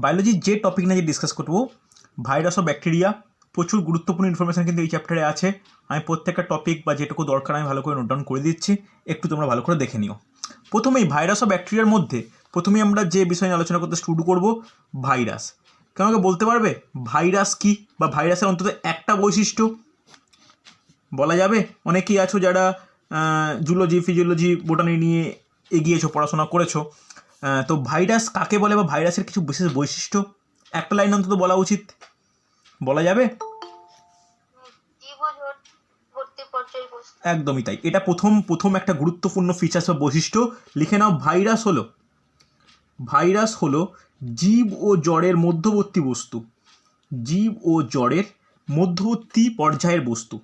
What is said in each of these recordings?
বায়োলজির যে টপিক নিয়ে ডিসকাস করবো ভাইরাস ও ব্যাকটেরিয়া, প্রচুর গুরুত্বপূর্ণ ইনফরমেশান কিন্তু এই চ্যাপ্টারে আছে। আমি প্রত্যেকটা টপিক বা যেটুকু দরকার আমি ভালো করে নোট ডাউন করে দিচ্ছি, একটু তোমরা ভালো করে দেখে নিও। প্রথমেই ভাইরাস ও ব্যাকটেরিয়ার মধ্যে প্রথমেই আমরা যে বিষয় নিয়ে আলোচনা করতে শুরু করব, ভাইরাস। কেন আমাকে বলতে পারবে ভাইরাস কি, বা ভাইরাসের অন্তত একটা বৈশিষ্ট্য বলা যাবে? অনেকেই আছো যারা জুলজি, ফিজিওলজি, বোটানি নিয়ে এগিয়েছো, পড়াশোনা করেছো, তো ভাইরাস কাকে বলে বা ভাইরাসের কিছু বিশেষ বৈশিষ্ট্য একটা লাইন অন্তত বলা উচিত, বলা যাবে? একদমই তাই, এটা প্রথম একটা গুরুত্বপূর্ণ ফিচার্স বা বৈশিষ্ট্য লিখে নাও। ভাইরাস হলো জীব ও জড়ের মধ্যবর্তী বস্তু, জীব ও জড়ের মধ্যবর্তী পর্যায়ের বস্তু,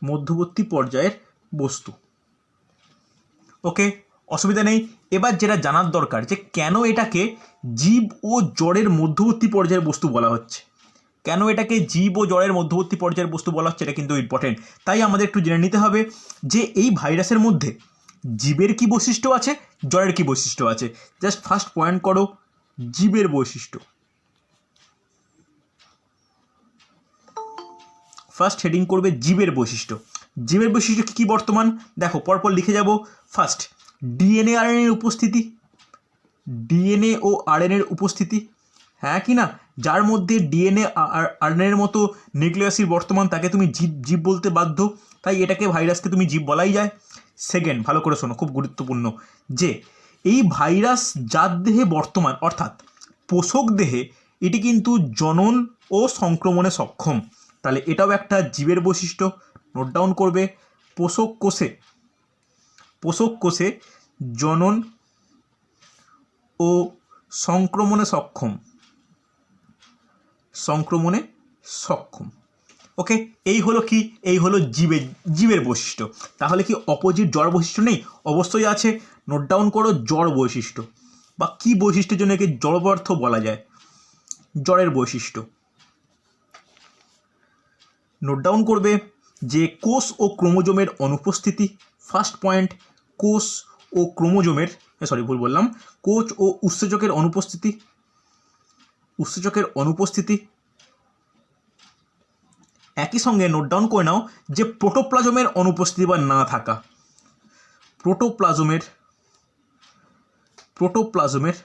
মধ্যবর্তী পর্যায়ের বস্তু। ওকে, অসুবিধা নেই। এবার যেটা জানার দরকার যে কেন এটাকে জীব ও জড়ের মধ্যবর্তী পর্যায়ের বস্তু বলা হচ্ছে, কেন এটাকে জীব ও জড়ের মধ্যবর্তী পর্যায়ের বস্তু বলা হচ্ছে, এটা কিন্তু ইম্পর্টেন্ট। তাই আমাদের একটু জেনে নিতে হবে যে এই ভাইরাসের মধ্যে জীবের কি বৈশিষ্ট্য আছে, জড়ের কি বৈশিষ্ট্য আছে। জাস্ট ফার্স্ট পয়েন্ট করো জীবের বৈশিষ্ট্য, ফার্স্ট হেডিং করবে জীবের বৈশিষ্ট্য। জীবের বৈশিষ্ট্য কী কী বর্তমান দেখো, পরপর লিখে যাব। ফার্স্ট, ডিএনএ আরএনএর উপস্থিতি, ডিএনএ ও আরএনএর উপস্থিতি, হ্যাঁ কি না? যার মধ্যে ডিএনএ আর আরএনএর মতো নিউক্লিয়াস অ্যাসিড বর্তমান, তাকে তুমি জীব বলতে বাধ্য, তাই এটাকে ভাইরাসকে তুমি জীব বলাই যায়। সেকেন্ড, ভালো করে শোনো, খুব গুরুত্বপূর্ণ, যে এই ভাইরাস যার দেহে বর্তমান, অর্থাৎ পোষক দেহে, এটি কিন্তু জনন ও সংক্রমণে সক্ষম। তাহলে এটাও একটা জীবের বৈশিষ্ট্য, নোট ডাউন করবে। পোষক কোষে জনন ও সংক্রমণে সক্ষম। ওকে, এই হলো কি, এই হলো জীবের বৈশিষ্ট্য। তাহলে কি অপোজিট জড় বৈশিষ্ট্য নেই? অবশ্যই আছে। নোট ডাউন করো জড় বৈশিষ্ট্য, বা কি বৈশিষ্ট্যের জন্য একে জড় পদার্থ বলা যায়, জড়ের বৈশিষ্ট্য। নোট ডাউন করবে যে কোষ ও ক্রোমোজোমের অনুপস্থিতি। ফার্স্ট পয়েন্ট, কোষ ও ক্রোমোজোমের, কোষ ও উৎসেচকের অনুপস্থিতি। একই সঙ্গে নোট ডাউন করে নাও যে প্রোটোপ্লাজমের অনুপস্থিতি বা না থাকা, প্রোটোপ্লাজমের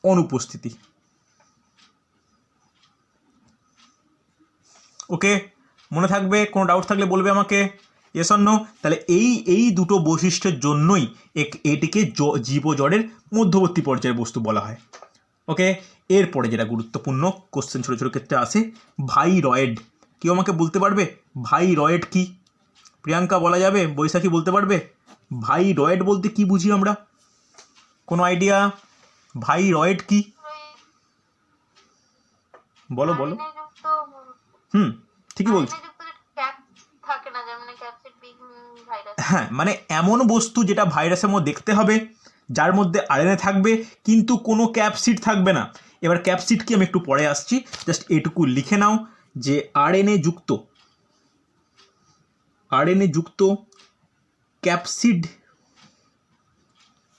অনুপস্থিতি। ওকে, মনে থাকবে? কোনো ডাউট থাকলে বলবে আমাকে, ইয়েস অর নো। তাহলে এই দুটো বৈশিষ্ট্যের জন্যই এটিকে জীব ও জড়ের মধ্যবর্তী পর্যায়ের বস্তু বলা হয়। ওকে, এরপরে যেটা গুরুত্বপূর্ণ কোশ্চেন ছোটো ছোটো ক্ষেত্রে আসে, ভাইরয়েড। কেউ আমাকে বলতে পারবে ভাইরয়েড কি? প্রিয়াঙ্কা বলা যাবে? বৈশাখী বলতে পারবে ভাইরয়েড বলতে কি বুঝি আমরা? কোনো আইডিয়া? ভাইরয়েড কি? বলো। ঠিকই বলছি। হ্যাঁ, মানে এমন বস্তু যেটা ভাইরাসের মধ্যে দেখতে হবে, যার মধ্যে আরএনএ থাকবে কিন্তু কোনো ক্যাপসিড থাকবে না। এবার ক্যাপসিড কি আমি একটু পরে আসছি, জাস্ট এটুকু লিখে নাও যে আরএনএ যুক্ত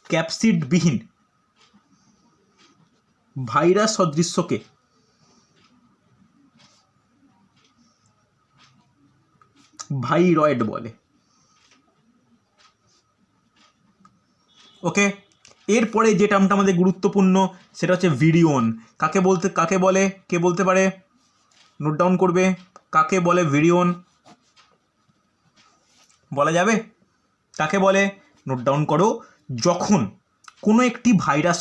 ক্যাপসিডবিহীন ভাইরাস সদৃশ্যকে ভাইরয়েড বলে। ওকে, এরপরে যে টার্মটা আমাদের গুরুত্বপূর্ণ সেটা হচ্ছে ভিরিয়ন। কাকে বলে? কে বলতে পারে? নোট ডাউন করবে, কাকে বলে ভিরিয়ন? বলা যাবে কাকে বলে? নোট ডাউন করো, যখন কোনো একটি ভাইরাস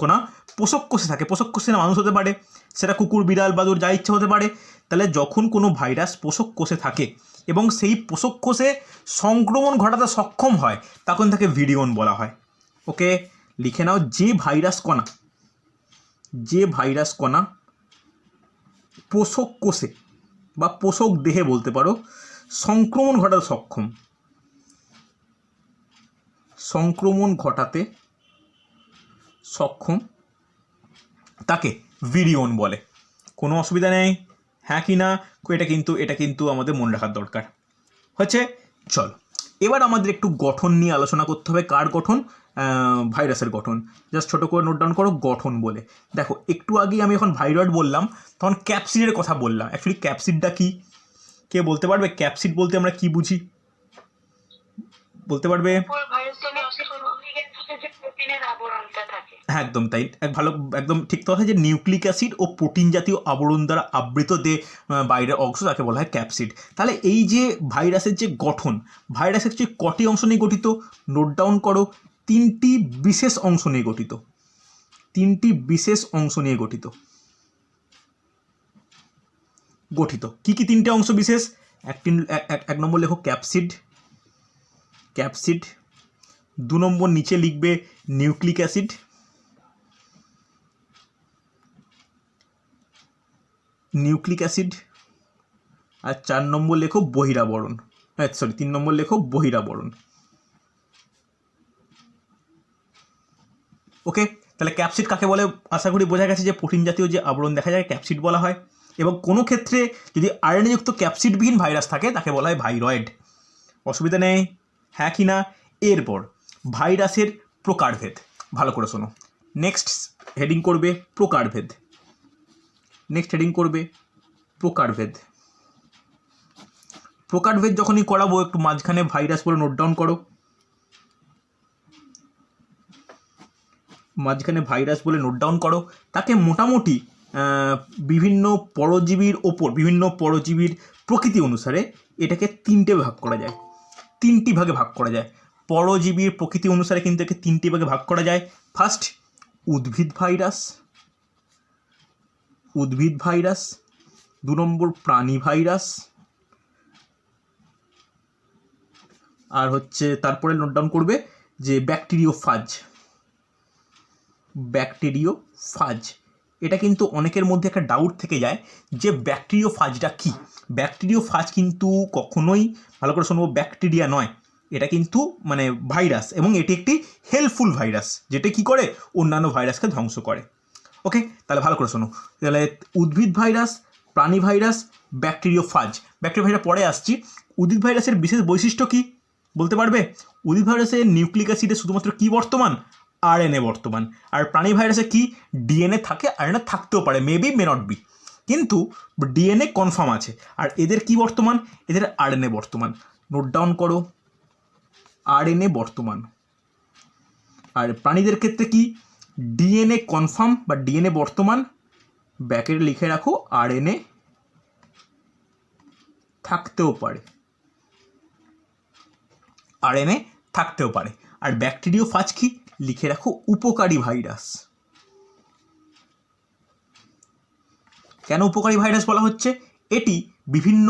কণা পোষক কোষে থাকে, পোষক কোষে মানুষ হতে পারে, সেটা কুকুর, বিড়াল, বাদুড়, যা ইচ্ছা হতে পারে। তাহলে যখন কোনো ভাইরাস পোষক কোষে থাকে এবং সেই পোষক কোষে সংক্রমণ ঘটাতে সক্ষম হয়, তখন তাকে ভিরিয়ন বলা হয়। ওকে, লিখে নাও, যে ভাইরাস কণা পোষক কোষে বা পোষক দেহে বলতে পারো সংক্রমণ ঘটাতে সক্ষম, তাকে ভিরিয়ন বলে। কোনো অসুবিধা নেই, হ্যাঁ কি না? এটা কিন্তু আমাদের মনে রাখার দরকার হচ্ছে। চল এবার আমাদের একটু গঠন নিয়ে আলোচনা করতে হবে। কার গঠন? ভাইরাসের গঠন। জাস্ট ছোটো করে নোট ডাউন করো গঠন বলে। দেখো একটু আগেই আমি যখন ভাইরয়েড বললাম তখন ক্যাপসিডের কথা বললাম। অ্যাকচুয়ালি ক্যাপসিডটা কি, কে বলতে পারবে? ক্যাপসিড বলতে আমরা কি বুঝি, বলতে পারবে? হ্যাঁ একদম তাই, ভালো, একদম ঠিক কথা, যে নিউক্লিক অ্যাসিড ও প্রোটিন জাতীয় আবরণ দ্বারা আবৃত যে বাইরের অংশ তাকে বলা হয় ক্যাপসিড। তাহলে এই যে ভাইরাসের যে গঠন, ভাইরাসের যে কটি অংশ নিয়ে গঠিত? নোট ডাউন করো, 3টি বিশেষ অংশ নিয়ে গঠিত। 3টি বিশেষ অংশ নিয়ে গঠিত। কি কি 3টে অংশ বিশেষ? এক নম্বর লেখো ক্যাপসিড, ক্যাপসিড। 2 নম্বর নিচে লিখবে নিউক্লিক অ্যাসিড, নিউক্লিক অ্যাসিড। আর 4 নম্বর লেখো বহিরাবরণ, 3 নম্বর লেখো বহিরাবরণ। ওকে, তাহলে ক্যাপসিড কাকে বলে আশা করি বোঝা গেছে, যে প্রোটিন জাতীয় যে আবরণ দেখা যায় ক্যাপসিড বলা হয়। এবং কোনো ক্ষেত্রে যদি আরএনএযুক্ত ক্যাপসিডবিহীন ভাইরাস থাকে তাকে বলা হয় ভাইরয়েড। অসুবিধা নেই, হ্যাঁ কি না? এরপর ভাইরাসের প্রকারভেদ, ভালো করে শোনো। নেক্সট হেডিং করবে প্রকারভেদ, নেক্সট হেডিং করবে প্রকারভেদ। প্রকারভেদ যখনই করাবো একটু মাঝখানে ভাইরাস বলে নোট ডাউন করো, মাঝখানে ভাইরাস বলে নোট ডাউন করো। তাকে মোটামুটি বিভিন্ন পরজীবীর ওপর, বিভিন্ন পরজীবীর প্রকৃতি অনুসারে এটাকে 3টে ভাগ করা যায়, 3টি ভাগে ভাগ করা যায়। পরজীবীর প্রকৃতি অনুসারে কিন্তু একে 3টি ভাগে ভাগ করা যায়। ফার্স্ট উদ্ভিদ ভাইরাস, উদ্ভিদ ভাইরাস। 2 নম্বর প্রাণী ভাইরাস। আর হচ্ছে তারপরে নোট ডাউন করবে যে ব্যাকটেরিওফাজ, ব্যাকটেরিওফাজ। এটা কিন্তু অনেকের মধ্যে একটা ডাউট থেকে যায় যে ব্যাকটেরিওফাজটা কি। ব্যাকটেরিওফাজ কিন্তু কখনোই, ভালো করে শুনবো, ব্যাকটেরিয়া নয়, এটা কিন্তু মানে ভাইরাস, এবং এটি একটি হেল্পফুল ভাইরাস যেটা কি করে অন্যান্য ভাইরাসকে ধ্বংস করে। ওকে, তাহলে ভালো করে শোনো, তাহলে উদ্ভিদ ভাইরাস, প্রাণী ভাইরাস, ব্যাকটেরিওফাজ। ব্যাকটেরিয়া পরে আসছি। উদ্ভিদ ভাইরাসের বিশেষ বৈশিষ্ট্য কি বলতে পারবে? উদ্ভিদ ভাইরাসের নিউক্লিক অ্যাসিডে শুধুমাত্র কি বর্তমান? আরএনএ বর্তমান। আর প্রাণী ভাইরাসে কি? ডিএনএ থাকে, আরএনএ থাকতেও পারে, মেবি মে নট বি, কিন্তু ডিএনএ কনফার্ম আছে। আর এদের কি বর্তমান? এদের আরএনএ বর্তমান। নোট ডাউন করো, আরএনএ বর্তমান। আর প্রাণীদের ক্ষেত্রে কি? ডিএনএ কনফার্ম বা ডিএনএ বর্তমান, ব্যাকেট লিখে রাখো, আরএনএ থাকতেও পারে, আরএনএ থাকতেও পারে। আর ব্যাকটেরিওফাজ কি? লিখে রাখো উপকারী ভাইরাস। কেন উপকারী ভাইরাস বলা হচ্ছে? এটি বিভিন্ন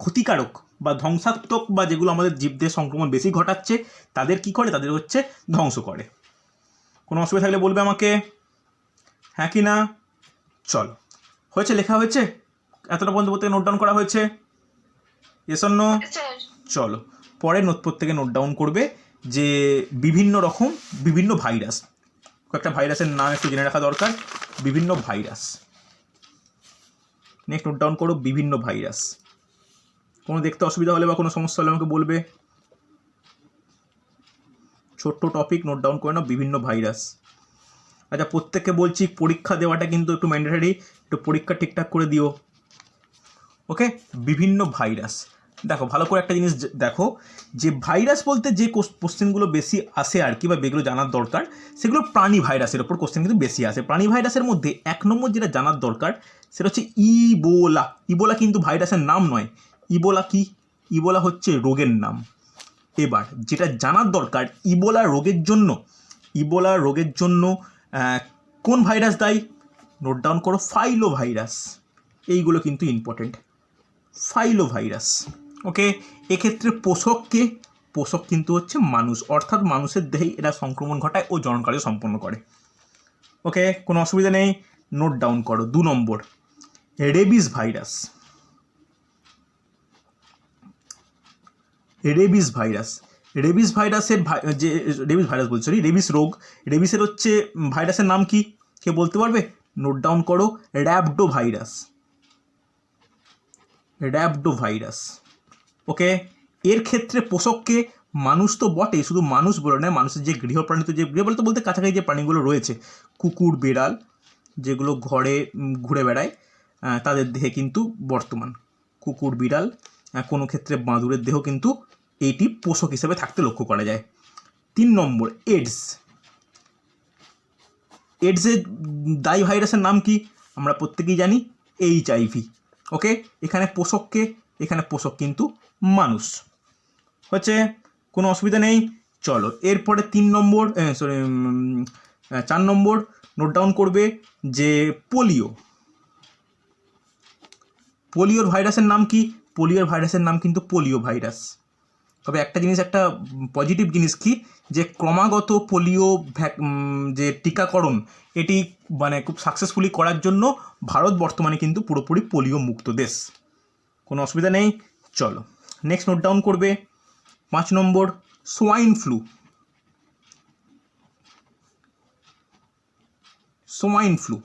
ক্ষতিকারক বা ধ্বংসাত্মক বা যেগুলো আমাদের জীবদের সংক্রমণ বেশি ঘটাচ্ছে তাদের কি করে? তাদের হচ্ছে ধ্বংস করে। কোনো অসুবিধা থাকলে বলবে আমাকে, হ্যাঁ কি না? চলো, হয়েছে, লেখা হয়েছে, এতটা পর্যন্ত প্রত্যেকে নোট ডাউন করা হয়েছে? Yes or no? চলো পরে প্রত্যেকে নোট ডাউন করবে যে বিভিন্ন রকম, বিভিন্ন ভাইরাস, কয়েকটা ভাইরাসের নাম একটু জেনে রাখা দরকার। বিভিন্ন ভাইরাস, নেক্সট নোট ডাউন করো বিভিন্ন ভাইরাস। কোনো দেখতে অসুবিধা হলে বা কোনো সমস্যা হলে আমাকে বলবে। ছোট্ট টপিক, নোট ডাউন করে নাও, বিভিন্ন ভাইরাস। আচ্ছা, প্রত্যেককে বলছি পরীক্ষা দেওয়াটা কিন্তু একটু ম্যান্ডেটারি, একটু পরীক্ষা ঠিকঠাক করে দিও। ওকে, বিভিন্ন ভাইরাস। দেখো ভালো করে একটা জিনিস দেখো, যে ভাইরাস বলতে যে কোশ্চেনগুলো বেশি আসে আর কি, বা যেগুলো জানার দরকার, সেগুলো প্রাণী ভাইরাসের ওপর কোশ্চেন কিন্তু বেশি আসে। প্রাণী ভাইরাসের মধ্যে 1 নম্বর যেটা জানার দরকার সেটা হচ্ছে ইবোলা। ইবোলা কিন্তু ভাইরাসের নাম নয়। ইবোলা কি? ইবোলা হচ্ছে রোগের নাম। এবার যেটা জানার দরকার, ইবোলা রোগের জন্য কোন ভাইরাস দায়ী? নোট ডাউন করো, ফাইলো ভাইরাস। এইগুলো কিন্তু ইম্পর্টেন্ট, ফাইলো ভাইরাস। ওকে, এক্ষেত্রে পোষককে? পোষক কিন্তু হচ্ছে মানুষ, অর্থাৎ মানুষের দেহেই এরা সংক্রমণ ঘটায় ও জননকার্য সম্পন্ন করে। ওকে, কোনো অসুবিধা নেই, নোট ডাউন করো। 2 number rabies virus. Rabies virus, rabies ভাইরাসের যে রেবিস ভাইরাস বলছি, রেবিস রোগ, রেবিসের হচ্ছে ভাইরাসের নাম কি? কে বলতে পারবে? নোট ডাউন করো, র্যাবডো ভাইরাস। র্যাবডো ভাইরাস। ওকে, এর ক্ষেত্রে পোষককে মানুষ তো বটে, শুধু মানুষ বলে নয়, মানুষের যে গৃহপ্রাণী, তো যে গৃহপালিত বলতে কাছাকাছি যে প্রাণীগুলো রয়েছে, কুকুর বেড়াল যেগুলো ঘরে ঘুরে বেড়ায়, তাদের দেহে কিন্তু বর্তমান কুকুর বিড়াল, কোনো ক্ষেত্রে বাঁদুরের দেহ কিন্তু এইটি পোষক হিসেবে থাকতে লক্ষ্য করা যায়। 3 নম্বর এডস। এডসের দায়ী ভাইরাসের নাম কি? আমরা প্রত্যেকেই জানি HIV। ওকে, এখানে পোষককে, এখানে পোষক কিন্তু মানুষ। হচ্ছে কোনো অসুবিধা নেই। চলো এরপরে 4 নম্বর নোট ডাউন করবে যে পোলিও। পোলিওর ভাইরাসের নাম কি? পোলিওর ভাইরাসের নাম কিন্তু পোলিও ভাইরাস। তবে একটা জিনিস, একটা পজিটিভ জিনিস কি, যে ক্রমাগত পোলিও যে টিকাকরণ, এটি মানে খুব সাকসেসফুলি করার জন্য ভারত বর্তমানে কিন্তু পুরোপুরি পোলিও মুক্ত দেশ। কোনো অসুবিধা নেই। চলো নেক্সট নোট ডাউন করবে 5 নম্বর সোয়াইন ফ্লু। সোয়াইন ফ্লু,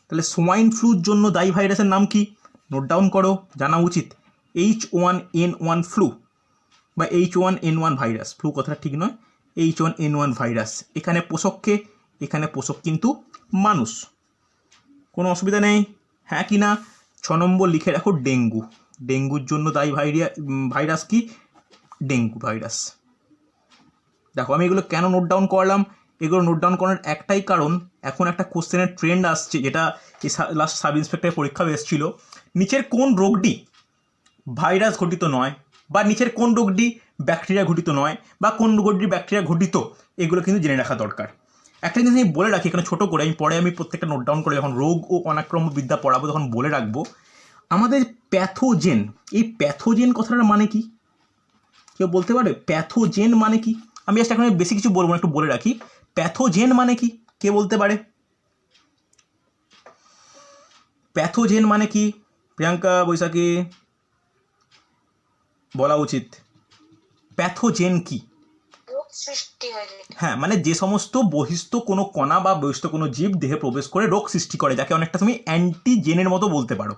তাহলে সোয়াইন ফ্লুর জন্য দায়ী ভাইরাসের নাম কি? নোট ডাউন করো, জানা উচিত। H1N1 ফ্লু বা H1N1 ভাইরাস। ফ্লু কথাটা ঠিক নয়, H1N1 ভাইরাস। এখানে পোষককে, এখানে পোষক কিন্তু মানুষ। কোনো অসুবিধা নেই, হ্যাঁ কি না? 6 নম্বর লিখে রাখো ডেঙ্গু। ডেঙ্গুর জন্য দায়ী ভাইরাস কি? Dengue virus. দেখো আমি এগুলো কেন নোট ডাউন করলাম, এগুলো নোট ডাউন করার একটাই কারণ, এখন একটা কোশ্চেনের ট্রেন্ড আসছে, যেটা এই লাস্ট সাব ইন্সপেক্টরের পরীক্ষা এসেছিল, নিচের কোন রোগটি ভাইরাস ঘটিত নয়, বা নিচের কোন রোগটি ব্যাকটেরিয়া ঘটিত নয়, বা কোন রোগটি ব্যাকটেরিয়া ঘটিত, এগুলো কিন্তু জেনে রাখা দরকার। একটা জিনিস আমি বলে রাখি এখানে ছোটো করে, আমি প্রত্যেকটা নোট ডাউন করে যখন রোগ ও অনাক্রম্য বিদ্যা পড়াবো তখন বলে রাখবো, আমাদের প্যাথোজেন, এই প্যাথোজেন কথাটার মানে কি? কেউ বলতে পারে প্যাথোজেন মানে কি? আমি জাস্ট এখন বেশি কিছু বলবো না, একটু বলে রাখি প্যাথোজেন মানে কি। কে বলতে পারে প্যাথোজেন মানে কি? প্রিয়াঙ্কা, বৈশাখী, বলা উচিত। প্যাথোজেন কি? হ্যাঁ, মানে যে সমস্ত বহিস্থ কোনো কণা বা বহিস্থ কোনো জীব দেহে প্রবেশ করে রোগ সৃষ্টি করে, যাকে অনেকটা তুমি অ্যান্টিজেনের মতো বলতে পারো,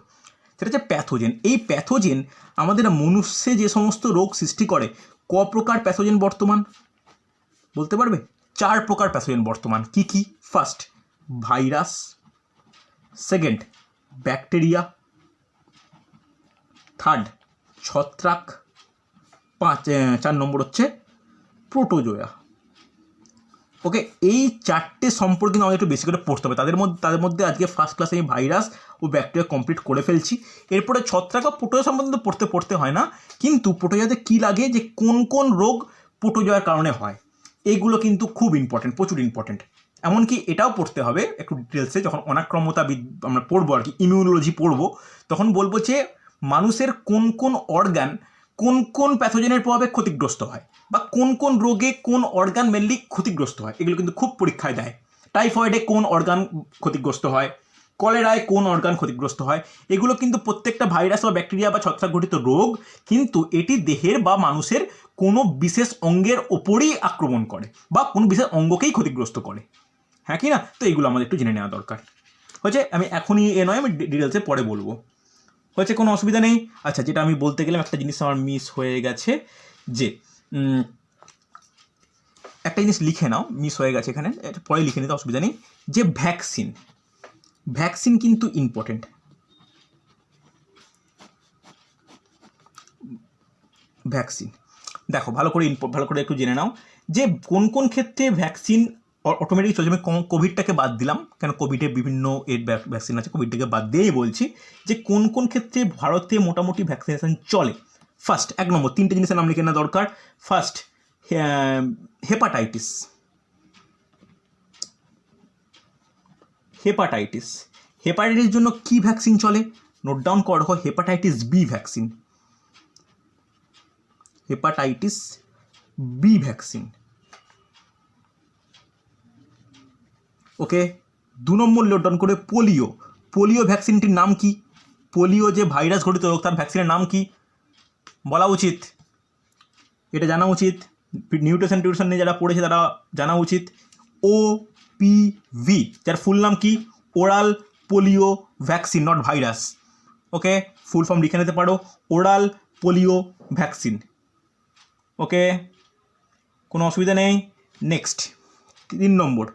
সেটা হচ্ছে প্যাথোজেন। এই প্যাথোজেন আমাদের মনুষ্যে যে সমস্ত রোগ সৃষ্টি করে, ক প্রকার প্যাথোজেন বর্তমান বলতে পারবে? 4 প্রকার প্যাথোজেন বর্তমান। কি কি? First virus, second bacteria, third ছত্রাক, 4 নম্বর হচ্ছে প্রোটোজোয়া। ওকে, এই 4টে সম্পর্কে আমাদের একটু বেশি করে পড়তে হবে। তাদের মধ্যে আজকে ফার্স্ট ক্লাসে আমি ভাইরাস ও ব্যাকটেরিয়া কমপ্লিট করে ফেলছি। এরপরে ছত্রাক বা প্রোটোজোয়া সম্বন্ধে পড়তে হয় না, কিন্তু প্রোটোজোয়াতে কী লাগে, যে কোন কোন রোগ প্রোটোজোয়ার কারণে হয়, এগুলো কিন্তু খুব ইম্পর্টেন্ট, প্রচুর ইম্পর্টেন্ট। এমনকি এটাও পড়তে হবে একটু ডিটেলসে, যখন অনাক্রম্যতা আমরা পড়বো আর কি, ইমিউনোলজি পড়বো, তখন বলবো যে মানুষের কোন কোন অর্গান কোন কোন প্যাথোজেনের প্রভাবে ক্ষতিগ্রস্ত হয়, বা কোন কোন রোগে কোন অর্গান মেনলি ক্ষতিগ্রস্ত হয়, এগুলো কিন্তু খুব পরীক্ষায় দেয়। টাইফয়েডে কোন অর্গান ক্ষতিগ্রস্ত হয়, কলেরায় কোন অর্গান ক্ষতিগ্রস্ত হয়, এগুলো কিন্তু প্রত্যেকটা ভাইরাস বা ব্যাকটেরিয়া বা ছত্রাক ঘটিত রোগ, কিন্তু এটি দেহের বা মানুষের কোনো বিশেষ অঙ্গের ওপরই আক্রমণ করে বা কোনো বিশেষ অঙ্গকেই ক্ষতিগ্রস্ত করে, হ্যাঁ কি না? তো এইগুলো আমাদের একটু জেনে নেওয়া দরকার। হচ্ছে আমি এখনই নয়, আমি ডিটেলসে পরে বলবো। হচ্ছে কোনো অসুবিধা নেই। আচ্ছা, যেটা আমি বলতে গেলাম, একটা জিনিস আমার মিস হয়ে গেছে, যে একটা জিনিস লিখে নাও, মিস হয়ে গেছে এখানে, পরে লিখে নিতে অসুবিধা নেই, যে ভ্যাকসিন। ভ্যাকসিন কিন্তু ইম্পর্টেন্ট। ভ্যাকসিন দেখো ভালো করে একটু জেনে নাও, যে কোন কোন ক্ষেত্রে ভ্যাকসিন অটোমেটিক চলছে। আমি কোভিডটাকে বাদ দিলাম, কেন কোভিডে বিভিন্ন ভ্যাকসিন আছে, কোভিডটাকে বাদ দিয়েই বলছি যে কোন কোন ক্ষেত্রে ভারতে মোটামুটি ভ্যাকসিনেশন চলে। ফার্স্ট 1 নম্বর, 3টে জিনিসের নাম লিখে নেওয়া দরকার। First hepatitis. হেপাটাইটিস জন্য কি ভ্যাকসিন চলে? নোট ডাউন করো, hepatitis B vaccine. Hepatitis B vaccine. Okay, 2 number note down করে পোলিও ভ্যাকসিনটির নাম কি? পোলিও যে ভাইরাস ঘটিত রোগ, তার ভ্যাকসিনের নাম কি বলা উচিত, এটা জানা উচিত। নিউট্রিশন নিয়ে যারা পড়েছে তারা জানা উচিত। OPV, যার ফুল নাম কি? Oral polio vaccine, not virus. Okay, full form লিখে নিতে পারো, ওরাল পোলিও ভ্যাকসিন। ওকে, কোনো অসুবিধা নেই। নেক্সট 3 নম্বর,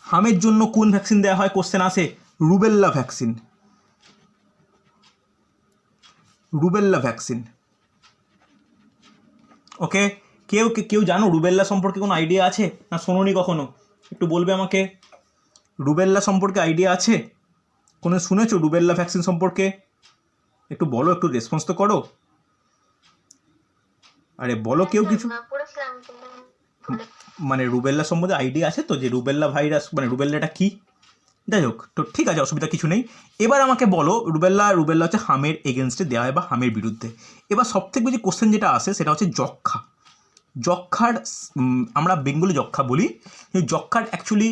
হামের জন্য কোন ভ্যাকসিন দেওয়া হয়? কোশ্চেন আসে রুবেল্লা ভ্যাকসিন। রুবেল্লা ভ্যাকসিন। ওকে, কেউ জানো রুবেল্লা সম্পর্কে কোনো আইডিয়া আছে না শোনোনি কখনো? একটু বলবে আমাকে, রুবেল্লা সম্পর্কে আইডিয়া আছে? কোনো শুনেছো রুবেল্লা ভ্যাকসিন সম্পর্কে? একটু বলো, একটু রেসপন্স তো করো। আরে বলো কেউ কিছু। মানে রুবেল্লা সম্বন্ধে আইডিয়া আছে তো, যে রুবেল্লা ভাইরাস মানে রুবেল্লাটা কী? যাই হোক, তো ঠিক আছে, অসুবিধা কিছু নেই। এবার আমাকে বলো, রুবেল্লা হচ্ছে হামের এগেনস্টে দেওয়া হয় বা হামের বিরুদ্ধে। এবার সবথেকে বেশি কোশ্চেন যেটা আসে সেটা হচ্ছে যক্ষা। যক্ষার আমরা বেঙ্গলি যক্ষা বলি, যক্ষার অ্যাকচুয়ালি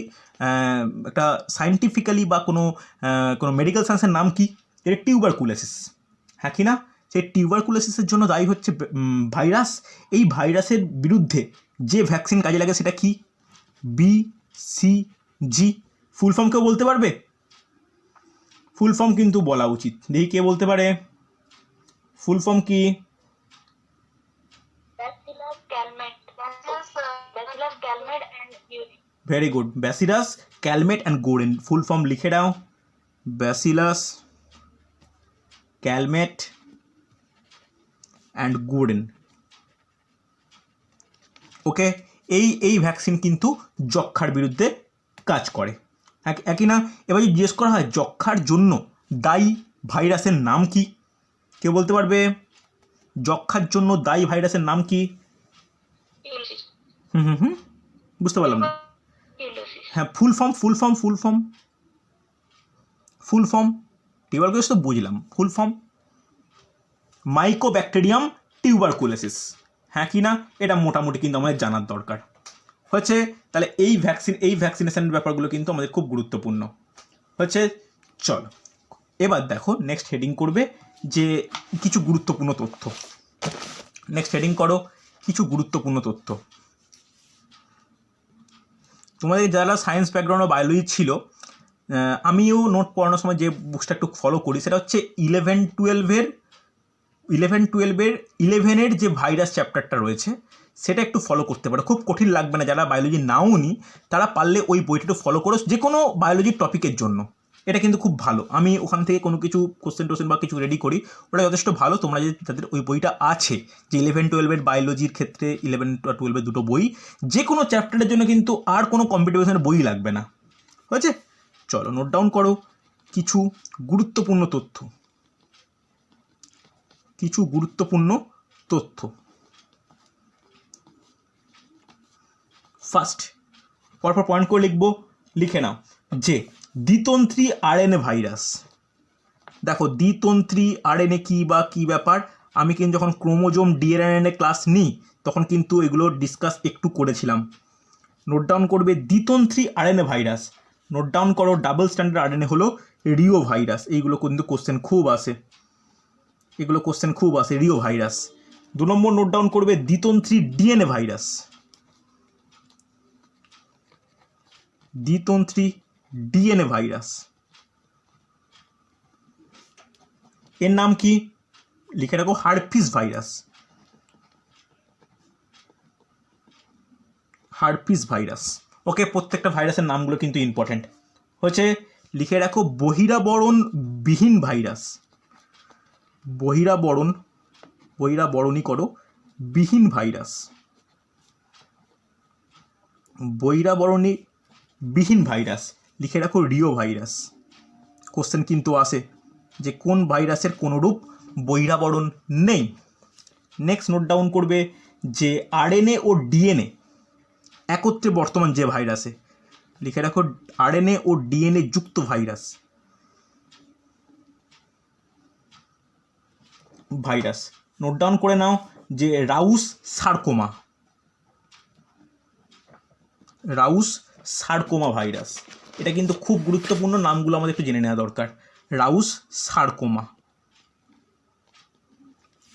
একটা সায়েন্টিফিক্যালি বা কোনো মেডিকেল সায়েন্সের নাম কি? এটা টিউবারকুলোসিস, হ্যাঁ কি না? সেই টিউবারকুলোসিসের জন্য দায়ী হচ্ছে ভাইরাস। এই ভাইরাসের বিরুদ্ধে যে ভ্যাকসিন কাজে লাগে সেটা কি? BCG। ফুল ফর্ম কেউ বলতে পারবে? ফুল ফর্ম কিন্তু বলা উচিত, দেখি কে বলতে পারে ফুল ফর্ম কি? Very good, bacillus Calmette and Guerin. Full form লিখে দাও, bacillus Calmette and Guerin. Okay, এই ভ্যাকসিন কিন্তু যক্ষার বিরুদ্ধে কাজ করে, একই না? এবার যদি জিজ্ঞেস করা হয় যক্ষার জন্য দায়ী ভাইরাসের নাম কি, কেউ বলতে পারবে? যক্ষার জন্য দায়ী ভাইরাসের নাম কি? বুঝতে পারলাম না। হ্যাঁ, ফুল ফর্ম টিউবারকুলোসিস তো বুঝলাম, ফুল ফর্ম মাইকোব্যাকটেরিয়াম টিউবারকুলোসিস, হ্যাঁ কি না? এটা মোটামুটি কিন্তু আমাদের জানার দরকার হচ্ছে। তাহলে এই ভ্যাকসিনেশনের ব্যাপারগুলো কিন্তু আমাদের খুব গুরুত্বপূর্ণ হচ্ছে। চল এবার দেখো, নেক্সট হেডিং করবে যে কিছু গুরুত্বপূর্ণ তথ্য। নেক্সট হেডিং করো কিছু গুরুত্বপূর্ণ তথ্য। তোমাদের যারা সায়েন্স ব্যাকগ্রাউন্ড বা বায়োলজি ছিল, আমিও নোট পড়ানোর সময় যে বুকসটা একটু ফলো করি সেটা হচ্ছে 11-12-এর যে ভাইরাস চ্যাপ্টারটা রয়েছে সেটা একটু ফলো করতে পারো, খুব কঠিন লাগবে না। যারা বায়োলজি নাও নি তারা পারলে ওই বইটা একটু ফলো করো, যে কোনো বায়োলজির টপিকের জন্য এটা কিন্তু খুব ভালো। আমি ওখান থেকে কোনো কিছু কোশ্চেন বা কিছু রেডি করি, ওটা যথেষ্ট ভালো। তোমরা যদি তাদের ওই বইটা আছে যে 11-12-এর বায়োলজির ক্ষেত্রে 11-12-এর দুটো বই, যে কোনো চ্যাপ্টারের জন্য কিন্তু আর কোনো কম্পিটিশনের বই লাগবে না, হয়েছে? চলো নোট ডাউন করো কিছু গুরুত্বপূর্ণ তথ্য। ফার্স্ট, পরপর পয়েন্ট করে লিখে নাও যে দ্বিতন্ত্রী আরএনএ ভাইরাস। দেখো দ্বিতন্ত্রী আরএনএ কী বা কী ব্যাপার, আমি কিন্তু যখন ক্রোমোজোম ডিএনএ ক্লাস নিই তখন কিন্তু এগুলো ডিসকাস একটু করেছিলাম। নোট ডাউন করবে দ্বিতন্ত্রী আরএনএ ভাইরাস। নোট ডাউন করো ডাবল স্ট্যান্ডার্ড আরএনএ হলো রিও ভাইরাস। এইগুলো কিন্তু কোশ্চেন খুব আসে, Rio virus. 2 number note down করবে দ্বিতন্ত্রী ডিএনএ ভাইরাস। এর নাম কি? লিখে রাখো হার্পিস ভাইরাস। ওকে, প্রত্যেকটা ভাইরাসের নামগুলো কিন্তু ইম্পর্টেন্ট হচ্ছে। লিখে রাখো বহিরাবরণবিহীন ভাইরাস। বহিরাবরণই করো বিহীন ভাইরাস। লিখে রাখো রিও ভাইরাস। কোশ্চেন কিন্তু আসে যে কোন ভাইরাসের কোনোরূপ বহিরাবরণ নেই। নেক্সট নোট ডাউন করবে যে আরএনএ ও ডিএনএ একত্রে বর্তমান যে ভাইরাসে, লিখে রাখো আরএনএ ও ডিএনএ যুক্ত ভাইরাস। নোট ডাউন করে নাও যে রাউস সার্কোমা ভাইরাস। এটা কিন্তু খুব গুরুত্বপূর্ণ, নামগুলো আমাদের একটু জেনে নেওয়া দরকার। রাউস সার্কোমা।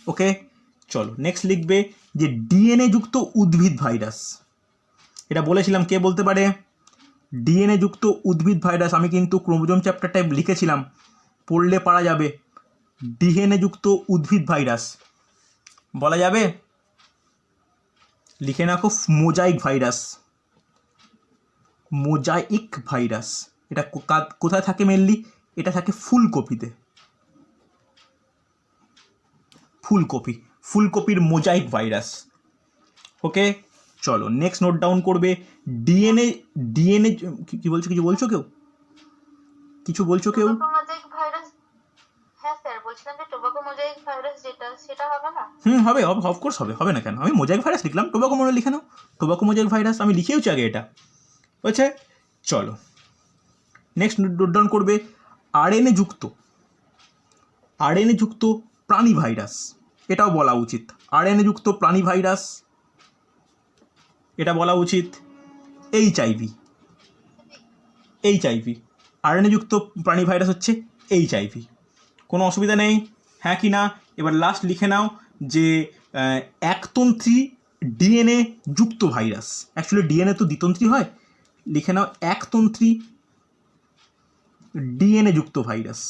ওকে, চলো নেক্সট লিখবে যে ডিএনএ যুক্ত উদ্ভিদ ভাইরাস। এটা বলেছিলাম, কে বলতে পারে? ডিএনএ যুক্ত উদ্ভিদ ভাইরাস। আমি কিন্তু ক্রোমোজোম চ্যাপ্টারটায় লিখেছিলাম, পড়লে পারা যাবে। ডিএনএ যুক্ত উদ্ভিদ ভাইরাস বলা যাবে? লিখে রাখো মোজাইক ভাইরাস। মোজাইক ভাইরাস এটা কোথায় থাকে মেনলি? এটা থাকে ফুলকপিতে। ফুলকপির মোজাইক ভাইরাস। ওকে, চলো নেক্সট নোট ডাউন করবে। ডিএনএ কি বলছো? কিছু বলছো কেউ? কিছু বলছো কেউ? হবে, অফকোর্স হবে না কেন? আমি মোজাইক ভাইরাস লিখলাম, টোবাকো মনে লিখে নাও। টোবাকো মোজাইক ভাইরাস আমি লিখেওছি আগে এটা। বুঝছে? চলো নেক্সট নোট ডাউন করবে। আরএনএ যুক্ত প্রাণী ভাইরাস, এটাও বলা উচিত। আরএনএ যুক্ত প্রাণী ভাইরাস এটা বলা উচিত। এইচআইভি। আরএনএ যুক্ত প্রাণী ভাইরাস হচ্ছে এইচআইভি। কোনো অসুবিধা নেই, হ্যাঁ কি না? এবার লাস্ট লিখে নাও যে একতন্ত্রী ডিএনএ যুক্ত ভাইরাস। অ্যাকচুয়ালি ডিএনএ তো দ্বিতন্ত্রী হয়, লিখে নাও একতন্ত্রী ডিএনএ যুক্ত ভাইরাস।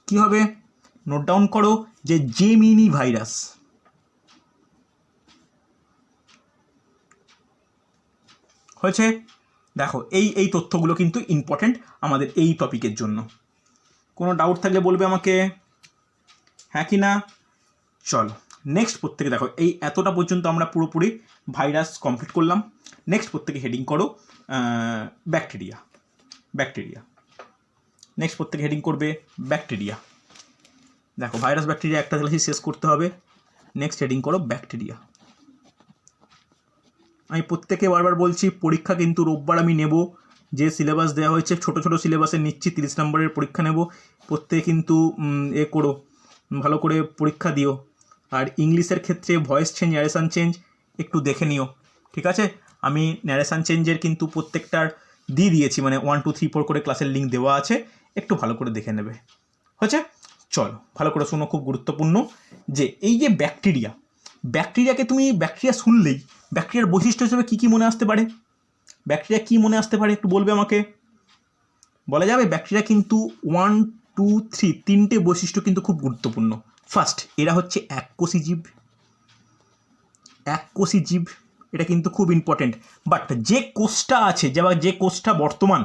কি হবে? নোট ডাউন করো যে জেমিনি ভাইরাস। হয়েছে? দেখো এই তথ্যগুলো কিন্তু ইম্পর্টেন্ট আমাদের এই টপিকের জন্য। কোনো ডাউট থাকলে বলবে আমাকে, হ্যাঁ কি না? চলো নেক্সট প্রত্যেকে দেখো, এই এতটা পর্যন্ত আমরা পুরোপুরি ভাইরাস কমপ্লিট করলাম। নেক্সট প্রত্যেকে হেডিং করো ব্যাকটেরিয়া। নেক্সট প্রত্যেকে হেডিং করবে ব্যাকটেরিয়া। দেখো ভাইরাস ব্যাকটেরিয়া একটা ক্লাসই শেষ করতে হবে। নেক্সট হেডিং করো ব্যাকটেরিয়া। আমি প্রত্যেকে বারবার বলছি, পরীক্ষা কিন্তু রোববার আমি নেব। যে সিলেবাস দেওয়া হয়েছে ছোট সিলেবাসে নিচ্ছি, 30 নম্বরের পরীক্ষা নেব। প্রত্যেকে কিন্তু করো, ভালো করে পরীক্ষা দিও। আর ইংলিশের ক্ষেত্রে ভয়েস চেঞ্জ, ন্যারেশান চেঞ্জ একটু দেখে নিও, ঠিক আছে? আমি ন্যারেশান চেঞ্জের কিন্তু প্রত্যেকটার দিয়ে দিয়েছি, মানে 1 2 3 4 করে ক্লাসের লিঙ্ক দেওয়া আছে, একটু ভালো করে দেখে নেবে। হচ্ছে? চলো ভালো করে শোনো, খুব গুরুত্বপূর্ণ যে এই যে ব্যাকটেরিয়াকে তুমি ব্যাকটেরিয়া শুনলেই ব্যাকটেরিয়ার বৈশিষ্ট্য হিসেবে কী মনে আসতে পারে? ব্যাকটেরিয়া কী মনে আসতে পারে একটু বলবে আমাকে? বলা যাবে ব্যাকটেরিয়া কিন্তু 1 2 3 তিনটে বৈশিষ্ট্য কিন্তু খুব গুরুত্বপূর্ণ। ফার্স্ট, এরা হচ্ছে এককোষী জীব, এটা কিন্তু খুব ইম্পর্টেন্ট। বাট যে কোষটা আছে, যে কোষটা বর্তমান,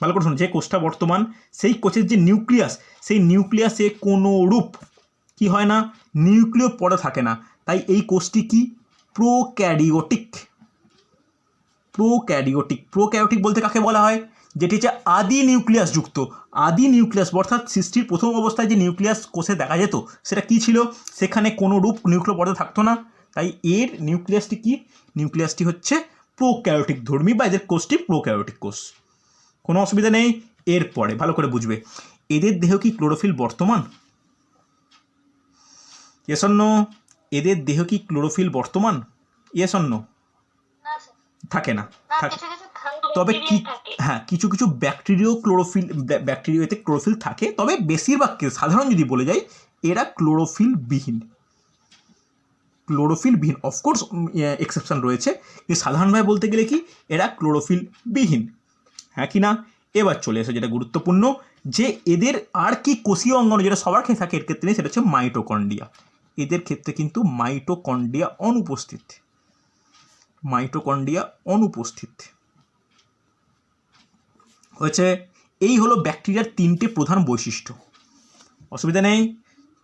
ভালো করে শুনুন, যে কোষটা বর্তমান সেই কোষের যে নিউক্লিয়াস, সেই নিউক্লিয়াসে কোনো রূপ কি হয় না, নিউক্লিয় পড়ে থাকে না। তাই এই কোষটি কি? প্রোক্যারিওটিক বলতে কাকে বলা হয়? যেটি হচ্ছে আদি নিউক্লিয়াস অর্থাৎ সৃষ্টির প্রথম অবস্থায় যে নিউক্লিয়াস কোষে দেখা যেত সেটা কি ছিল? সেখানে কোনো রূপ নিউক্লিয় পদার্থ থাকতো না। তাই এর নিউক্লিয়াসটি কি? নিউক্লিয়াসটি হচ্ছে প্রোক্যারিওটিক ধর্মী, বা এদের কোষটি প্রোক্যারিওটিক কোষ। কোনো অসুবিধা নেই। এরপরে ভালো করে বুঝবে, এদের দেহ কি ক্লোরোফিল বর্তমান? Yes or no? এদের দেহ কি ক্লোরোফিল বর্তমান? Yes or no? থাকে না। তবে কিছু ব্যাকটেরিয়াতে ক্লোরোফিল থাকে, তবে বেশিরভাগ কেস, সাধারণ যদি বলে যাই, এরা ক্লোরোফিলবিহীন। অফকোর্স এক্সেপশন রয়েছে, কিন্তু সাধারণভাবে বলতে গেলে কি এরা ক্লোরোফিলবিহীন, হ্যাঁ কি না? এবার চলে এসে যেটা গুরুত্বপূর্ণ, যে এদের আর কি কোষীয় অঙ্গাণু যেটা সবার ক্ষেত্রে থাকে, এর ক্ষেত্রে সেটা হচ্ছে মাইটোকন্ড্রিয়া। এদের ক্ষেত্রে কিন্তু মাইটোকন্ড্রিয়া অনুপস্থিত। হয়েছে? এই হলো ব্যাকটেরিয়ার 3টে প্রধান বৈশিষ্ট্য। অসুবিধা নেই।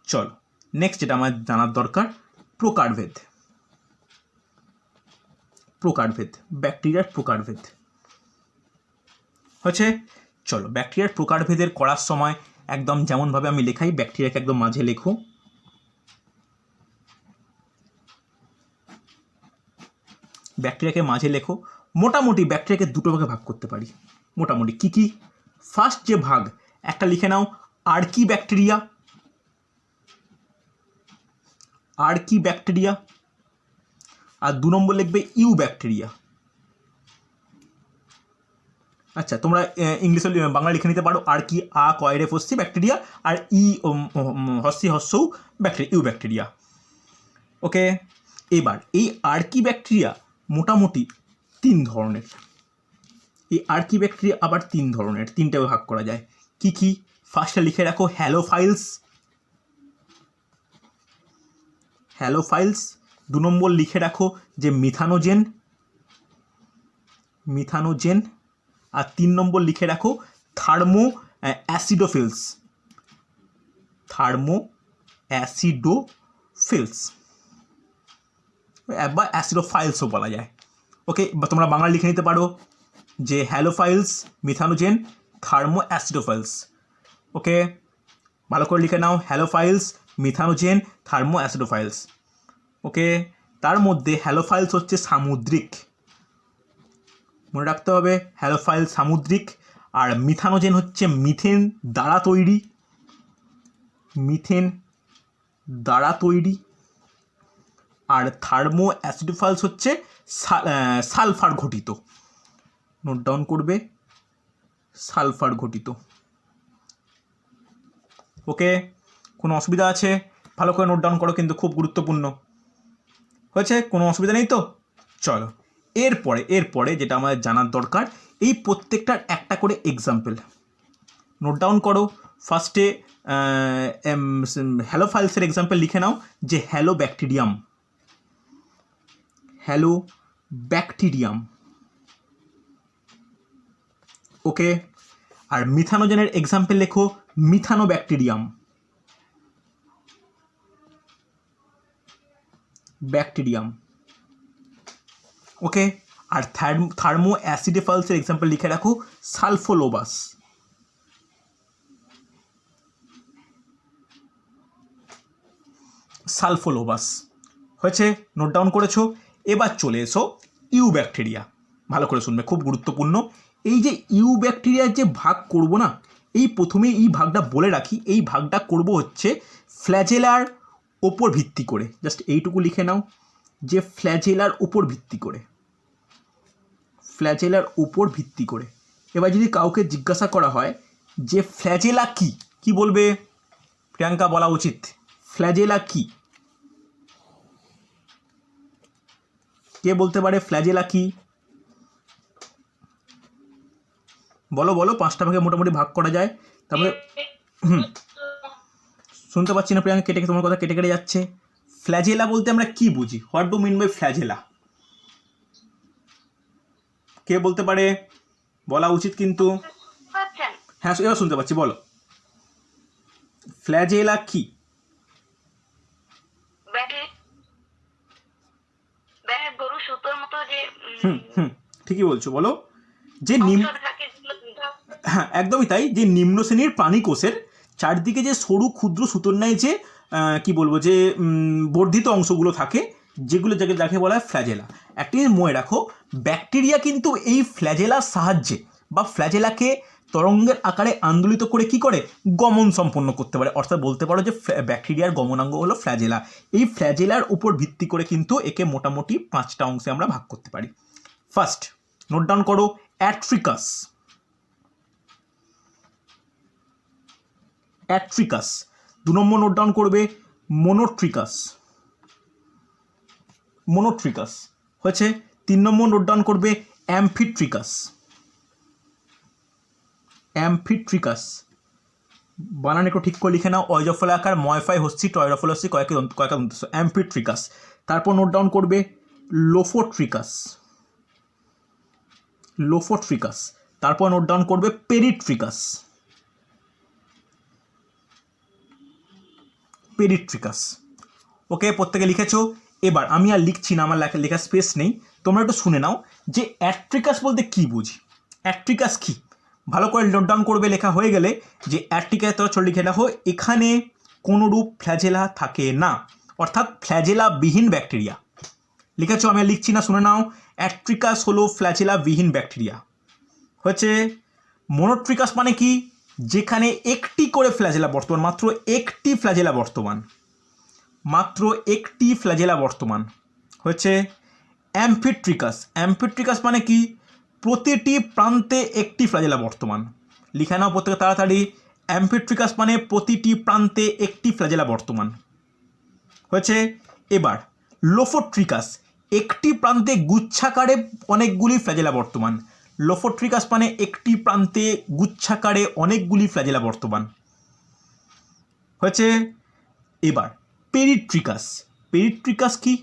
চলো নেক্সট যেটা আমার জানার দরকার, প্রকারভেদ। ব্যাকটেরিয়ার প্রকারভেদ হচ্ছে। চলো ব্যাকটেরিয়ার প্রকারভেদের করার সময় একদম যেমনভাবে আমি লেখাই, ব্যাকটেরিয়াকে একদম মাঝে লেখো। মোটামুটি ব্যাকটেরিয়াকে দুটো ভাগে ভাগ করতে পারি। মোটামুটি কি? ফার্স্ট যে ভাগ, একটা লিখে নাও আর্কি ব্যাকটেরিয়া। আর 2 নম্বর লিখবে ইউ ব্যাকটেরিয়া। আচ্ছা, তোমরা ইংলিশে বাংলা লিখে নিতে পারো আর্কি, আ কয়রে ফসি ব্যাকটেরিয়া, আর হস্যি হস্যৌ ব্যাকটেরিয়া, ইউ ব্যাকটেরিয়া। ওকে, এবার এই আর্কি ব্যাকটেরিয়া মোটামুটি 3 ধরনের। এই আর্কি ব্যাকটেরিয়া আবার 3 ধরনের, 3টে ভাগ করা যায়। কি কি? ফার্স্টে লিখে রাখো হ্যালোফাইলস। 2 নম্বর লিখে রাখো যে মিথানোজেন। আর 3 নম্বর লিখে রাখো থার্মো অ্যাসিডোফিলস। বা অ্যাসিডোফাইলসও বলা যায়। ওকে, বা তোমরা বাংলা লিখে নিতে পারো যে হ্যালোফাইলস, মিথানোজেন, থার্মো অ্যাসিডোফাইলস। ওকে, ভালো করে লিখে নাও, হ্যালোফাইলস, মিথানোজেন, থার্মো অ্যাসিডোফাইলস। ওকে, তার মধ্যে হ্যালোফাইলস হচ্ছে সামুদ্রিক, মনে রাখতে হবে, হ্যালোফাইলস সামুদ্রিক। আর মিথানোজেন হচ্ছে মিথেন দ্বারা তৈরি। আর থার্মো অ্যাসিডোফাইলস হচ্ছে সালফার ঘটিত। নোট ডাউন করবে, সালফার ঘটিত। ওকে, কোনো অসুবিধা আছে? ভালো করে নোট ডাউন করো, কিন্তু খুব গুরুত্বপূর্ণ। হয়েছে? কোনো অসুবিধা নেই তো? চলো, এরপরে যেটা আমাদের জানার দরকার, এই প্রত্যেকটার একটা করে এক্সাম্পল নোট ডাউন করো। ফার্স্টে হ্যালোফাইলসের এক্সাম্পল লিখে নাও যে হ্যালো ব্যাকটেরিয়াম। ওকে, আর মিথানোজেনের এক্সাম্পল লেখো মিথানোব্যাকটেরিয়াম। ওকে, আর থার্মো অ্যাসিডোফাইলসের এক্সাম্পল লিখে রাখো সালফোলোবাস। হয়েছে? নোট ডাউন করেছো? এবার চলে এসো ইউ ব্যাকটেরিয়া। ভালো করে শুনবে, খুব গুরুত্বপূর্ণ। এই যে ইউ ব্যাকটেরিয়ার যে ভাগ করব না, এই প্রথমে এই ভাগটা বলে রাখি, এই ভাগটা করব হচ্ছে ফ্ল্যাজেলার ওপর ভিত্তি করে। জাস্ট এইটুকু লিখে নাও যে ফ্ল্যাজেলার ওপর ভিত্তি করে। এবার যদি কাউকে জিজ্ঞাসা করা হয় যে ফ্ল্যাজেলা কি বলবে? প্রিয়াঙ্কা বলা উচিত ফ্ল্যাজেলা কি? কে বলতে পারে ফ্ল্যাজেলা কি? বলো 5টা ভাগে মোটামুটি ভাগ করা যায়। তারপরে শুনতে পাচ্ছি না প্রিয়াঙ্কা, তোমার কথা কেটে যাচ্ছে। ফ্ল্যাজেলা বলতে আমরা কি বুঝি? What do mean by flagella? কে বলতে পারে? বলা উচিত কিন্তু। হ্যাঁ, এবার শুনতে পাচ্ছি, বলো ফ্ল্যাজেলা কি? ঠিকই বলছো, বলো। যে হ্যাঁ, একদমই তাই, যে নিম্ন শ্রেণীর প্রাণী কোষের চারদিকে যে সরু ক্ষুদ্র সুতোর ন্যায় যে কি বলবো, যে বর্ধিত অংশগুলো থাকে, যেগুলো যাকে বলা হয় ফ্ল্যাজেলা। একটি মনে রাখো, ব্যাকটেরিয়া কিন্তু এই ফ্ল্যাজেলার সাহায্যে বা ফ্ল্যাজেলাকে তরঙ্গের আকারে আন্দোলিত করে কি করে? গমন সম্পন্ন করতে পারে। অর্থাৎ বলতে পারো যে ব্যাকটেরিয়ার গমনাঙ্গ হলো ফ্ল্যাজেলা। এই ফ্ল্যাজেলার উপর ভিত্তি করে কিন্তু একে মোটামুটি 5টা অংশে আমরা ভাগ করতে পারি। ফার্স্ট নোট ডাউন করো অ্যাট্রিকাস। 2 নম্বর নোট ডাউন করবে মোনোট্রিকাস। হয়েছে? 3 নম্বর নোট ডাউন করবে অ্যামফিট্রিকাস। বানান একটু ঠিক করে লিখে নাও, অজফলা আকার, ময়ফাই হস্যি, টয়রফল হস্যি, কয়েক অ্যামফিট্রিকাস। তারপর নোট ডাউন করবে লোফোট্রিকাস। তারপর নোট ডাউন করবে পেরিট্রিকাস। ওকে, প্রত্যেকে লিখেছো? এবার আমি আর লিখছি না, আমার লেখার স্পেস নেই, তোমরা একটু শুনে নাও যে অ্যাট্রিকাস বলতে কি বুঝি। অ্যাট্রিকাস কি? ভালো করে নোট ডাউন করবে। লেখা হয়ে গেলে যে অ্যাট্রিকাস লিখে রাখো, এখানে কোনোরূপ ফ্ল্যাজেলা থাকে না, অর্থাৎ ফ্ল্যাজেলা বিহীন ব্যাকটেরিয়া। লিখেছো? আমি আর লিখছি না, শুনে নাও। অ্যাট্রিকাস হলো ফ্ল্যাজেলা বিহীন ব্যাকটেরিয়া। হচ্ছে? মোনোট্রিকাস মানে কি? যেখানে একটি করে ফ্ল্যাজেলা বর্তমান, মাত্র একটি ফ্ল্যাজেলা বর্তমান। হচ্ছে? অ্যামফিট্রিকাস মানে কি? প্রতিটি প্রান্তে একটি ফ্ল্যাজেলা বর্তমান। লিখে নাও প্রত্যেকে তাড়াতাড়ি, অ্যামফিট্রিকাস মানে প্রতিটি প্রান্তে একটি ফ্ল্যাজেলা বর্তমান। হয়েছে? এবার লোফোট্রিকাস, একটি প্রান্তে গুচ্ছাকারে অনেকগুলি ফ্ল্যাজেলা বর্তমান। লোফোট্রিকাস মানে একটি প্রান্তে গুচ্ছাকারে অনেকগুলি ফ্ল্যাজেলা বর্তমান হয়েছে। এবার পেরিট্রিকাস। পেরিট্রিকাস কি?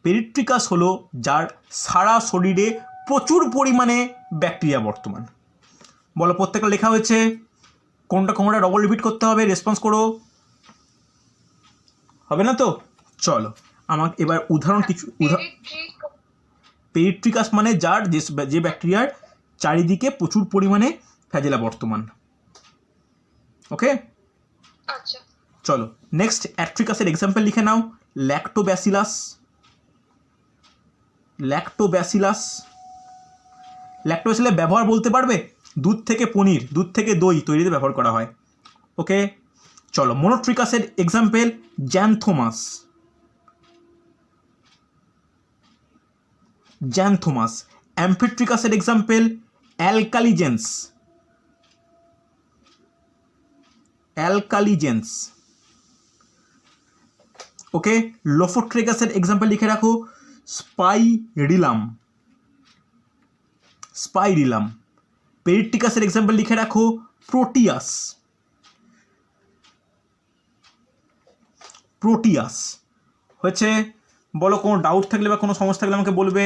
পেরিট্রিকাস হলো যার সারা শরীরে প্রচুর পরিমাণে ব্যাকটেরিয়া বর্তমান। বলো প্রত্যেকটা লেখা হয়েছে, কোনটা কোনটা ডবল রিপিট করতে হবে, রেসপন্স করো, হবে না তো? চলো আমাকে এবার উদাহরণ কিছু পেরিট্রিকাস মানে যার যে ব্যাকটেরিয়ার চারিদিকে প্রচুর পরিমাণে ফ্ল্যাজেলা বর্তমান। ওকে, আচ্ছা চলো নেক্সট অ্যাট্রিকাসের এক্সাম্পল লিখে নাও। ল্যাক্টোব্যাসিলাস। ল্যাক্টোব্যাসিলাস ল্যাক্টোব্যাসিলাস ব্যবহার বলতে পারবে? দুধ থেকে পনির, দুধ থেকে দই তৈরিতে ব্যবহার করা হয়। ওকে, চলো মোনোট্রিকাসের এক্সাম্পল জ্যান্থোমাস। জ্যান্থোমাস। অ্যাম্ফিট্রিকাসের এক্সাম্পল অ্যালকালিজেন্স। অ্যালকালিজেন্স। ওকে, লোফোট্রিকাসের এক্সাম্পল লিখে রাখো স্পাইরিলাম। স্পাইরিলাম। পেরিট্রিকাসের এক্সাম্পল লিখে রাখো প্রোটিয়াস। প্রোটিয়াস হয়েছে। বলো কোনো ডাউট থাকলে বা কোনো সমস্যা থাকলে আমাকে বলবে,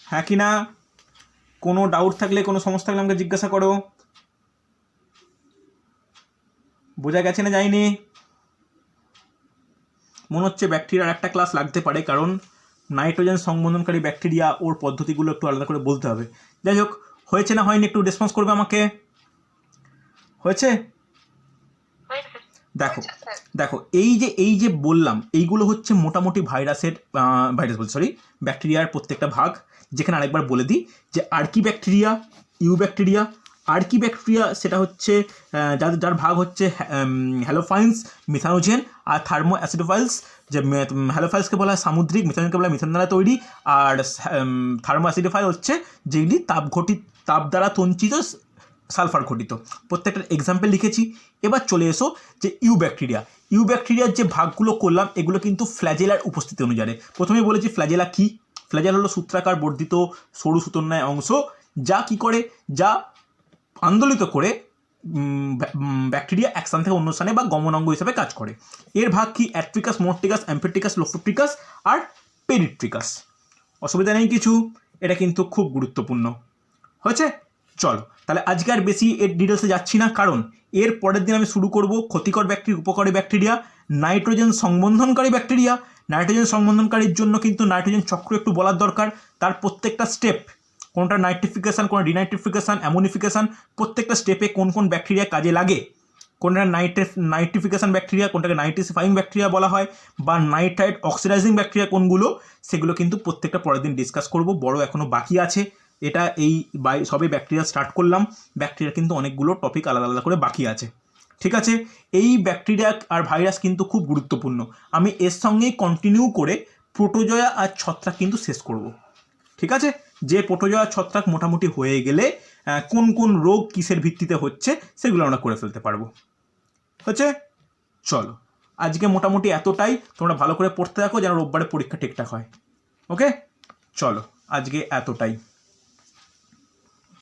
হ্যাঁ কি না? কোনো ডাউট থাকলে কোনো সমস্যা থাকলে আমাকে জিজ্ঞাসা করো। বোঝা গেছে না যায়নি? মনে হচ্ছে ব্যাকটেরিয়ার একটা ক্লাস লাগতে পারে, কারণ নাইট্রোজেন সংবন্ধনকারী ব্যাকটেরিয়া ওর পদ্ধতিগুলো একটু আলাদা করে বলতে হবে। যাই হোক, হয়েছে না হয়নি একটু রেসপন্স করবে আমাকে। হয়েছে? দেখো দেখো এই যে বললাম এইগুলো হচ্ছে মোটামুটি ভাইরাস বলছি সরি ব্যাকটেরিয়ার প্রত্যেকটা ভাগ। যেখানে আরেকবার বলে দিই যে আর্কি ব্যাকটেরিয়া, ইউ ব্যাকটেরিয়া। আর্কি ব্যাকটেরিয়া সেটা হচ্ছে যার ভাগ হচ্ছে হ্যালোফাইন্স, মিথানোজেন আর থার্মো অ্যাসিডোফাইলস। যে হ্যালোফাইলসকে বলা হয় সামুদ্রিক, মিথানোজেনকে বলা হয় মিথান দ্বারা তৈরি, আর থার্মো অ্যাসিডোফাইল হচ্ছে যেগুলি তাপ দ্বারা তঞ্চিত সালফার ঘটিত। প্রত্যেকটার এক্সাম্পল লিখেছি। এবার চলে এসো যে ইউ ব্যাকটেরিয়া। ইউ ব্যাকটেরিয়ার যে ভাগগুলো করলাম এগুলো কিন্তু ফ্ল্যাজেলার উপস্থিতি অনুযায়ী। প্রথমেই বলেছি ফ্ল্যাজেলা কি? ফ্ল্যাজেলা হলো সূত্রাকার বর্ধিত সরু সুতন্যায় অংশ, যা কি করে, যা আন্দোলিত করে ব্যাকটেরিয়া এক স্থান থেকে অন্য স্থানে বা গমনাঙ্গ হিসেবে কাজ করে। এর ভাগ কি? অ্যাট্রিকাস, মোনোট্রিকাস, অ্যাম্ফিট্রিকাস, লোফোট্রিকাস আর পেরিট্রিকাস। অসুবিধা নেই কিছু, এটা কিন্তু খুব গুরুত্বপূর্ণ। হয়েছে? চলো তাহলে আজকে আর বেশি এর ডিটেলসে যাচ্ছি না, কারণ এর পরের দিন আমি শুরু করব ক্ষতিকর ব্যাকটেরিয়া, উপকারী ব্যাকটেরিয়া, নাইট্রোজেন সংবন্ধনকারী ব্যাকটেরিয়া। নাইট্রোজেন সংবন্ধনকারীর জন্য কিন্তু নাইট্রোজেন চক্র একটু বলার দরকার, তার প্রত্যেকটা স্টেপ, কোনটা নাইট্রিফিকেশান, কোনটা ডিনাইট্রিফিকেশান, অ্যামোনিফিকেশান, প্রত্যেকটা স্টেপে কোন কোন ব্যাকটেরিয়া কাজে লাগে, কোনটা নাইট্রিফিকেশান ব্যাকটেরিয়া, কোনটাকে নাইট্রিসিফাইং ব্যাকটেরিয়া বলা হয়, বা নাইট্রাইট অক্সিডাইজিং ব্যাকটেরিয়া কোনগুলো, সেগুলো কিন্তু প্রত্যেকটা পরের দিন ডিসকাস করব। বড় এখনও বাকি আছে, এটা এই সবে ব্যাকটেরিয়া স্টার্ট করলাম, ব্যাকটেরিয়া কিন্তু অনেকগুলো টপিক আলাদা আলাদা করে বাকি আছে। ঠিক আছে, এই ব্যাকটেরিয়া আর ভাইরাস কিন্তু খুব গুরুত্বপূর্ণ। আমি এর সঙ্গেই কন্টিনিউ করে প্রোটোজোয়া আর ছত্রাক কিন্তু শেষ করব। ঠিক আছে, যে প্রোটোজোয়া ছত্রাক মোটামুটি হয়ে গেলে কোন কোন রোগ কিসের ভিত্তিতে হচ্ছে সেগুলো আমরা করে ফেলতে পারবো। হচ্ছে? চলো আজকে মোটামুটি এতটাই। তোমরা ভালো করে পড়তে থাকো যেন রোববারে পরীক্ষা ঠিকঠাক হয়। ওকে, চলো আজকে এতটাই।